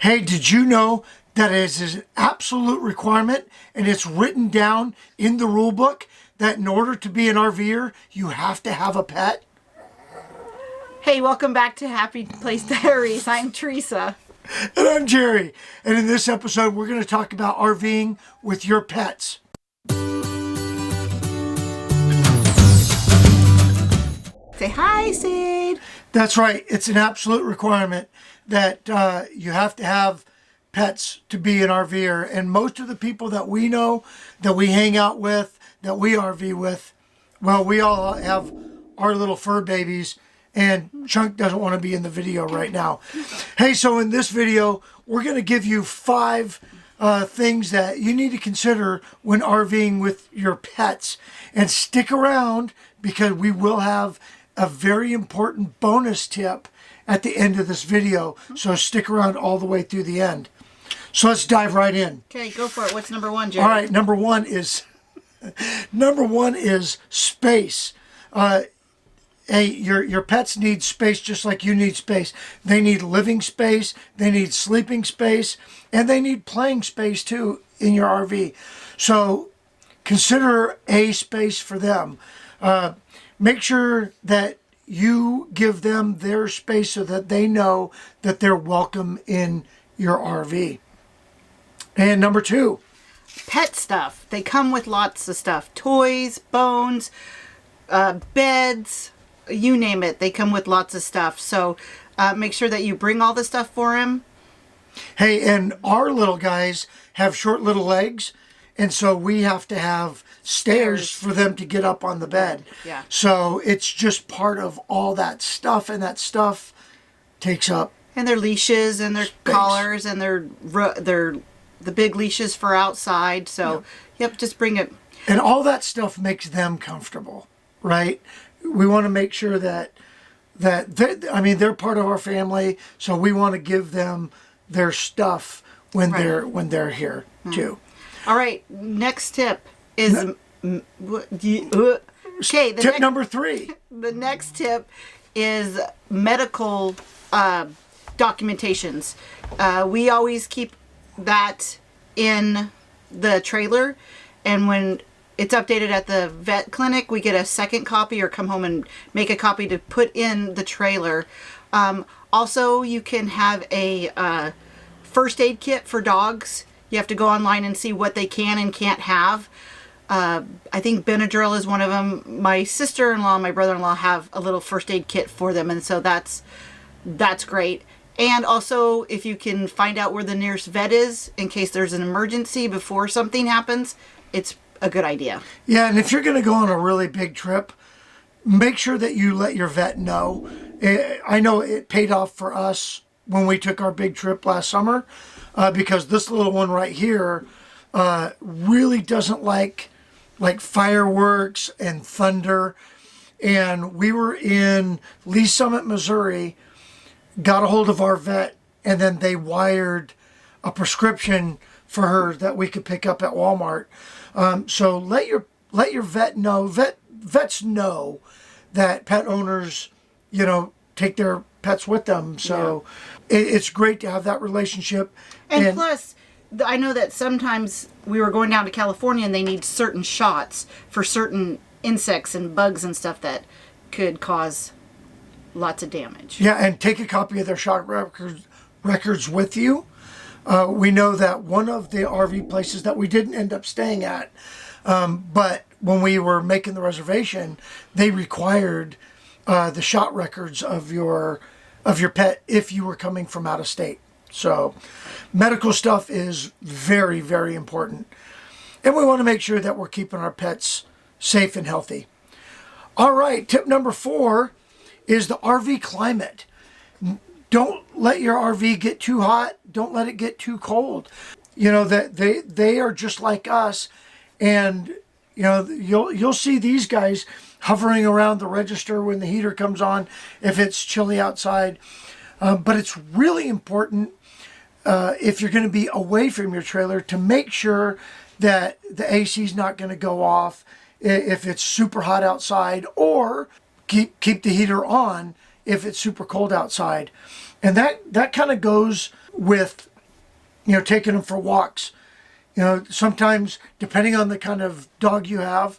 Hey, did you know that it is an absolute requirement and it's written down in the rule book that in order to be an RVer, you have to have a pet? Hey, welcome back to Happy Place Diaries. I'm Teresa. And I'm Jerry. And in this episode, we're going to talk about RVing with your pets. Say hi, Sid. That's right. It's an absolute requirement that you have to have pets to be an RVer. And most of the people that we know, that we hang out with, that we RV with, well, we all have our little fur babies. And Chunk doesn't want to be in the video right now. Hey, so in this video, we're going to give you 5 things that you need to consider when RVing with your pets. And stick around because we will have a very important bonus tip at the end of this video. So stick around all the way through the end. So let's dive right in. Okay, go for it. What's number 1, Jerry? All right, number one is space. Hey, your pets need space just like you need space. They need living space, they need sleeping space, and they need playing space too in your RV. So consider a space for them. Make sure that you give them their space so that they know that they're welcome in your RV. And number 2. Pet stuff. They come with lots of stuff. Toys, bones, beds, you name it. They come with lots of stuff. So make sure that you bring all the stuff for him. Hey, and our little guys have short little legs, and so we have to have stairs for them to get up on the bed. Yeah. So it's just part of all that stuff, and that stuff takes up. And their leashes and their collars and their the big leashes for outside. So, yep, just bring it. And all that stuff makes them comfortable, right? We want to make sure that they're part of our family, so we want to give them their stuff when they're here too. All right, next tip is Tip number 3. The next tip is medical documentations. We always keep that in the trailer, and when it's updated at the vet clinic, we get a second copy or come home and make a copy to put in the trailer. Also, you can have a first aid kit for dogs. You have to go online and see what they can and can't have. I think Benadryl is one of them. My sister-in-law and my brother-in-law have a little first aid kit for them, and so that's great. And also, if you can find out where the nearest vet is in case there's an emergency before something happens, it's a good idea. Yeah, and if you're going to go on a really big trip, make sure that you let your vet know. I know it paid off for us when we took our big trip last summer because this little one right here really doesn't like fireworks and thunder. And we were in Lee Summit, Missouri, got a hold of our vet, and then they wired a prescription for her that we could pick up at Walmart. So let your vet know. Vets know that pet owners, take their pets with them. So it's great to have that relationship. And plus, I know that sometimes we were going down to California and they need certain shots for certain insects and bugs and stuff that could cause lots of damage. Yeah, and take a copy of their shot records with you. We know that one of the RV places that we didn't end up staying at, but when we were making the reservation, they required the shot records of your pet if you were coming from out of state. So medical stuff is very, very important. And we want to make sure that we're keeping our pets safe and healthy. All right, tip number 4 is the RV climate. Don't let your RV get too hot. Don't let it get too cold. That they are just like us, and you'll see these guys hovering around the register when the heater comes on if it's chilly outside. But it's really important if you're going to be away from your trailer to make sure that the AC is not going to go off if it's super hot outside, or keep the heater on if it's super cold outside. And that kind of goes with taking them for walks. Sometimes depending on the kind of dog you have,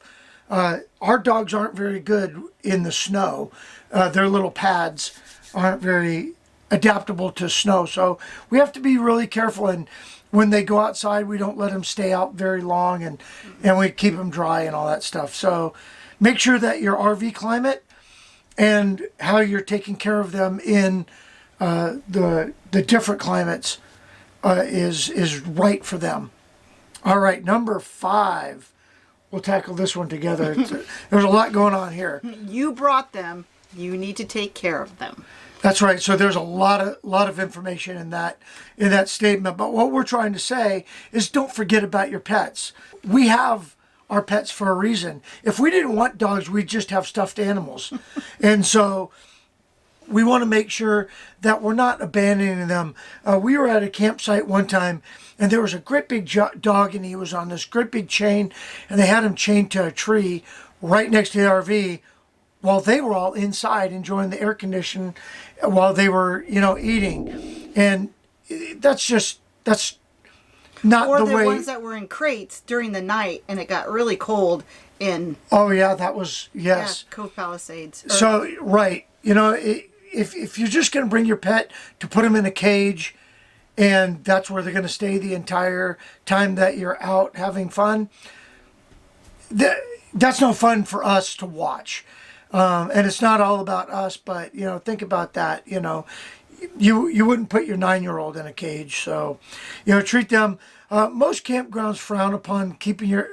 our dogs aren't very good in the snow. Their little pads aren't very adaptable to snow. So we have to be really careful. And when they go outside, we don't let them stay out very long, and we keep them dry and all that stuff. So make sure that your RV climate and how you're taking care of them in the different climates is right for them. All right, number 5. We'll tackle this one together. There's a lot going on here. You brought them. You need to take care of them. That's right. So there's a lot of information in that statement. But what we're trying to say is don't forget about your pets. We have our pets for a reason. If we didn't want dogs, we'd just have stuffed animals. And so we want to make sure that we're not abandoning them. We were at a campsite one time, and there was a great big dog, and he was on this great big chain, and they had him chained to a tree right next to the RV while they were all inside enjoying the air conditioning while they were, eating. And that's not or the the way. ones that were in crates during the night, and it got really cold in Oh yeah, that was, yes. Cove Palisades. So, right. If you're just going to bring your pet to put them in a cage and that's where they're going to stay the entire time that you're out having fun, that's no fun for us to watch. And it's not all about us, but, think about that. You wouldn't put your 9-year-old in a cage. So, treat them. Most campgrounds frown upon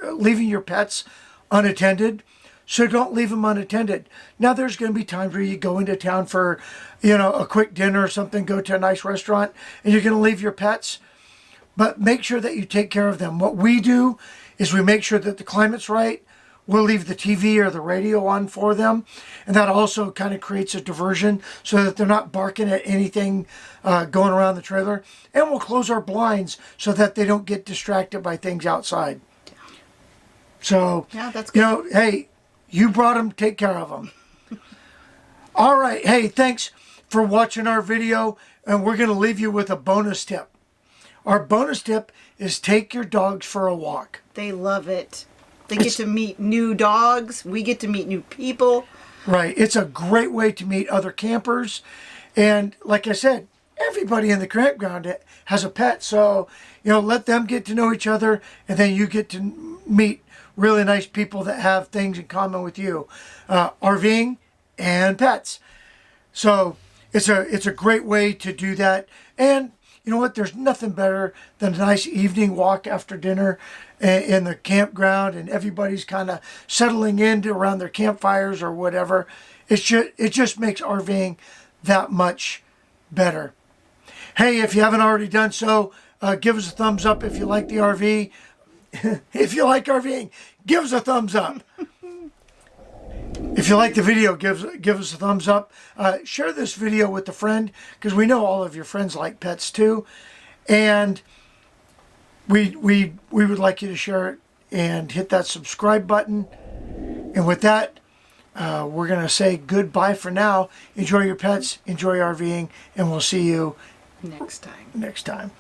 leaving your pets unattended. So don't leave them unattended. Now there's going to be times where you go into town for, a quick dinner or something, go to a nice restaurant, and you're going to leave your pets. But make sure that you take care of them. What we do is we make sure that the climate's right. We'll leave the TV or the radio on for them. And that also kind of creates a diversion so that they're not barking at anything going around the trailer. And we'll close our blinds so that they don't get distracted by things outside. So, yeah, that's good. Hey, you brought them, take care of them. All right. Hey, thanks for watching our video. And we're going to leave you with a bonus tip. Our bonus tip is take your dogs for a walk. They love it. They get to meet new dogs. We get to meet new people. Right. It's a great way to meet other campers. And like I said, everybody in the campground has a pet. So, let them get to know each other. And then you get to meet really nice people that have things in common with you. RVing and pets. So it's a great way to do that. And you know what? There's nothing better than a nice evening walk after dinner in the campground, and everybody's kind of settling in around their campfires or whatever. It just makes RVing that much better. Hey, if you haven't already done so, give us a thumbs up if you like the RV. If you like RVing, give us a thumbs up. If you like the video, give us a thumbs up. Share this video with a friend, because we know all of your friends like pets too. And we would like you to share it and hit that subscribe button. And with that, we're going to say goodbye for now. Enjoy your pets, enjoy RVing, and we'll see you Next time. Next time.